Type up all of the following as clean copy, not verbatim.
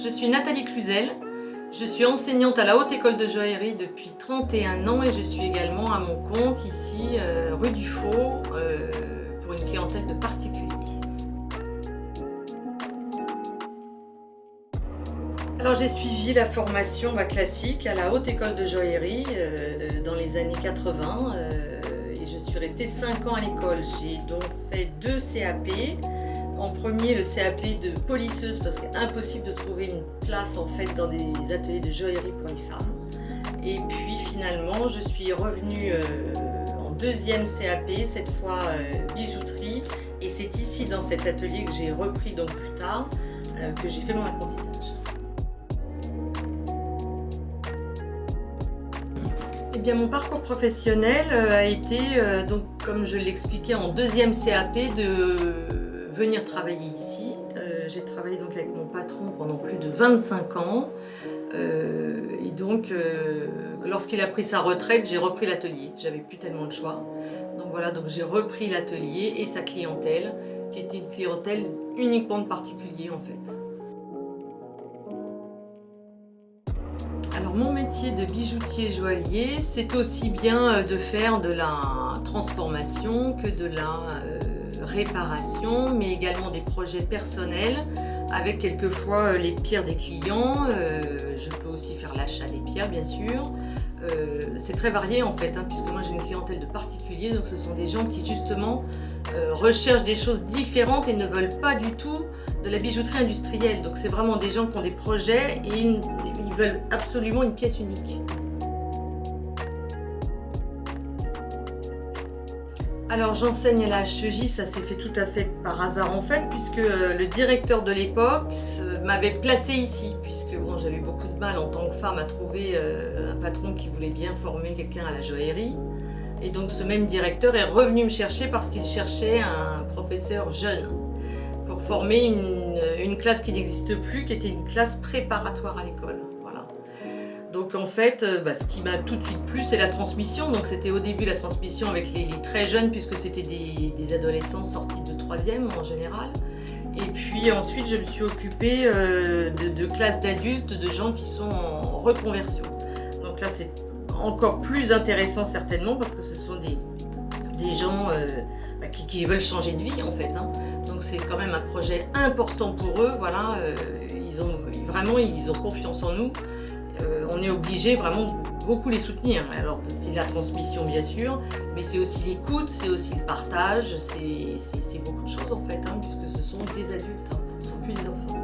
Je suis Nathalie Cluzel, je suis enseignante à la Haute École de Joaillerie depuis 31 ans et je suis également à mon compte ici, rue du Faux, pour une clientèle de particuliers. Alors j'ai suivi la formation classique à la Haute École de Joaillerie dans les années 80 et je suis restée 5 ans à l'école. J'ai donc fait 2 CAP. En premier, le CAP de polisseuse parce qu'impossible de trouver une place en fait dans des ateliers de joaillerie pour les femmes. Et puis finalement, je suis revenue en 2e CAP, cette fois bijouterie. Et c'est ici dans cet atelier que j'ai repris donc plus tard que j'ai fait mon apprentissage. Eh bien, mon parcours professionnel a été, donc, comme je l'expliquais en 2e CAP, de venir travailler ici. J'ai travaillé donc avec mon patron pendant plus de 25 ans. Et donc, lorsqu'il a pris sa retraite, j'ai repris l'atelier. J'avais plus tellement de choix. Donc voilà, donc j'ai repris l'atelier et sa clientèle, qui était une clientèle uniquement de particuliers en fait. Alors mon métier de bijoutier joaillier, c'est aussi bien de faire de la transformation que de la réparation, mais également des projets personnels avec quelquefois les pierres des clients. Je peux aussi faire l'achat des pierres bien sûr. C'est très varié en fait, puisque moi j'ai une clientèle de particuliers, donc ce sont des gens qui justement recherchent des choses différentes et ne veulent pas du tout de la bijouterie industrielle. Donc c'est vraiment des gens qui ont des projets et ils veulent absolument une pièce unique. Alors j'enseigne à la HEJ, ça s'est fait tout à fait par hasard en fait, puisque le directeur de l'époque m'avait placée ici, puisque bon, j'avais beaucoup de mal en tant que femme à trouver un patron qui voulait bien former quelqu'un à la joaillerie. Et donc ce même directeur est revenu me chercher parce qu'il cherchait un professeur jeune pour former une classe qui n'existe plus, qui était une classe préparatoire à l'école. Voilà. Donc en fait, ce qui m'a tout de suite plu, c'est la transmission. Donc c'était au début la transmission avec les très jeunes, puisque c'était des adolescents sortis de 3e en général. Et puis ensuite, je me suis occupée de classes d'adultes, de gens qui sont en reconversion. Donc là, c'est encore plus intéressant certainement, parce que ce sont des gens qui veulent changer de vie en fait. Donc c'est quand même un projet important pour eux. Voilà, ils ont confiance en nous. On est obligé vraiment beaucoup les soutenir. Alors c'est la transmission bien sûr, mais c'est aussi l'écoute, c'est aussi le partage, c'est beaucoup de choses en fait, puisque ce sont des adultes, ce ne sont plus des enfants.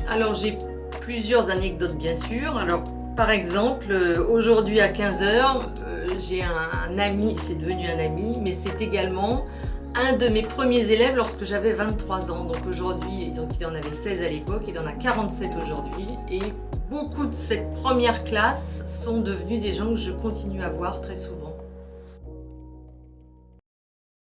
Alors j'ai plusieurs anecdotes bien sûr. Alors par exemple, aujourd'hui à 15 h, j'ai un ami, c'est devenu un ami, mais c'est également un de mes premiers élèves lorsque j'avais 23 ans. Donc aujourd'hui, il en avait 16 à l'époque, il en a 47 aujourd'hui. Et beaucoup de cette première classe sont devenus des gens que je continue à voir très souvent.